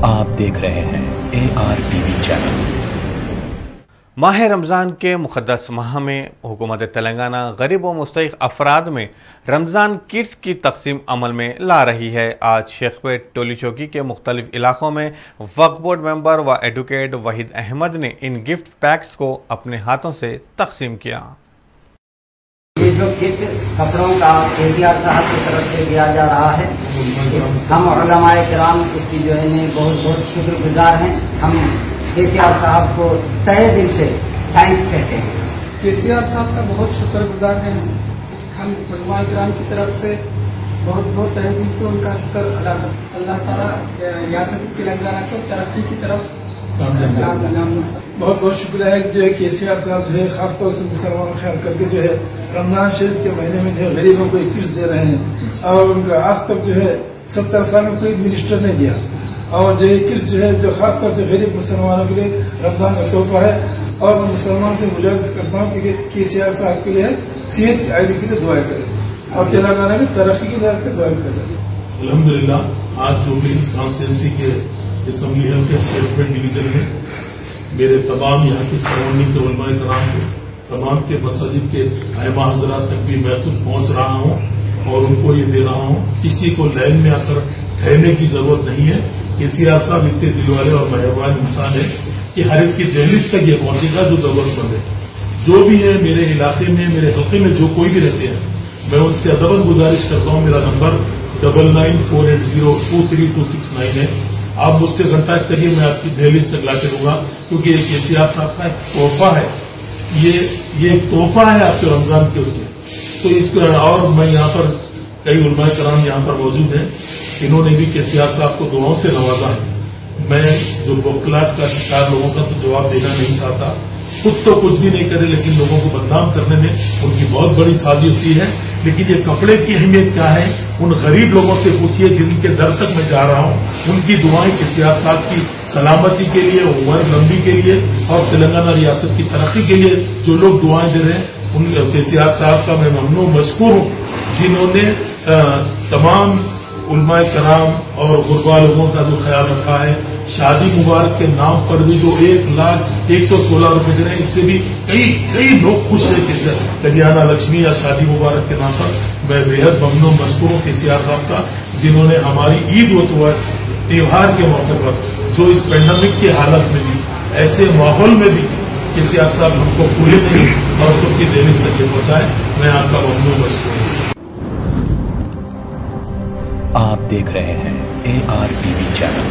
आप देख रहे हैं ARTV चैनल। माह रमज़ान के मुक़द्दस माह में हुकूमत तेलंगाना गरीब व मुस्तहिक़ अफराद में रमज़ान किट्स की तक़सीम अमल में ला रही है। आज शेखपेट टोली चौकी के मुख्तलिफ इलाक़ों में वक्फ बोर्ड मेंबर व एडवोकेट वहीद अहमद ने इन गिफ्ट पैक्स को अपने हाथों से तक़सीम किया। ये जो किट कपड़ों का KCR साहब की तरफ से दिया जा रहा है, हम उलमाए किराम इसकी जो है बहुत बहुत शुक्रगुजार हैं। हम KCR साहब को तहे दिल से थैंक्स कहते हैं। KCR साहब का बहुत शुक्रगुजार हैं। हम उलमाए किराम की तरफ से बहुत बहुत तहे दिल से उनका शुक्र अदा करते हैं। अल्लाह ताला रियासत तेलंगाना को तरक्की की तरफ बहुत बहुत शुक्रिया है जो है KCR साहब जो है खासतौर से मुसलमानों का ख्याल करके जो है रमजान शरीफ के महीने में जो है गरीबों को किट्स दे रहे हैं और उनका आज तक जो है 70 साल में कोई मिनिस्टर ने दिया और जो किट्स जो है जो खासतौर से गरीब मुसलमानों के लिए रमजान का तोहफा है। और मैं मुसलमान से गुजारिश करता हूँ कि KCR साहब के लिए सेहत आईडी के लिए दुआ करें और तेलंगाना की तरक्की के लिए दुआ करें। अल्हम्दुलिल्लाह आज जो भी कॉन्स्टिट्यूंसी के असम्बली हल्के के शेखपेट डिवीजन में मेरे तमाम यहाँ की सराउंडिंग के उलमाए कराम के तमाम के मस्जिद के अहमा हजरात तक भी मैं खुद पहुंच रहा हूँ और उनको ये दे रहा हूँ। किसी को लाइन में आकर ठहरने की जरूरत नहीं है। KCR साहब इतने दिल वाले और मेहरबान इंसान है कि हर एक की दहलीज तक ये पहुंचेगा जो जरूरतमंद है। जो भी है मेरे इलाके में मेरे हल्के में जो कोई भी रहते हैं मैं उनसे अदबन गुजारिश करता हूँ। मेरा नंबर 9948023269 है। आप मुझसे कांटेक्ट करिए, मैं आपकी दहलीज तक लाके दूंगा क्योंकि ये KCR साहब का एक तोहफा है। ये एक तोहफा है आपके रमजान के उसमें। तो इसको और मैं यहाँ पर कई उलमाए कराम यहाँ पर मौजूद हैं, इन्होंने भी KCR साहब को दुआओं से नवाजा है। मैं जो बौखलाहट का शिकार लोगों का तो जवाब देना नहीं चाहता, खुद तो कुछ भी नहीं करे लेकिन लोगों को बदनाम करने में उनकी बहुत बड़ी साजिश होती है। लेकिन ये कपड़े की अहमियत क्या है उन गरीब लोगों से पूछिए जिनके दर तक मैं जा रहा हूँ। उनकी दुआएं KCR साहब की सलामती के लिए, उम्र लंबी के लिए और तेलंगाना रियासत की तरक्की के लिए जो लोग दुआएं दे रहे हैं उन KCR साहब का मैं ममनू मशकूर हूँ जिन्होंने तमाम उलमाए कराम और गुरबा लोगों का जो ख्याल रखा है। शादी मुबारक के नाम पर भी जो 1,116 रुपए दे रहे हैं, इससे भी कई लोग खुश है कि कल्याणा लक्ष्मी या शादी मुबारक के नाम पर। मैं बेहद ममनू मशकूर हूँ KCR साहब का जिन्होंने हमारी ईद व त्योहार के मौके पर जो इस पेंडेमिक की हालत में भी ऐसे माहौल में भी KCR साहब हमको पूरे नहीं और सबकी दहलीज तक ये पहुंचाए। मैं आपका ममनू मशकूर हूँ। आप देख रहे हैं ARTV चैनल।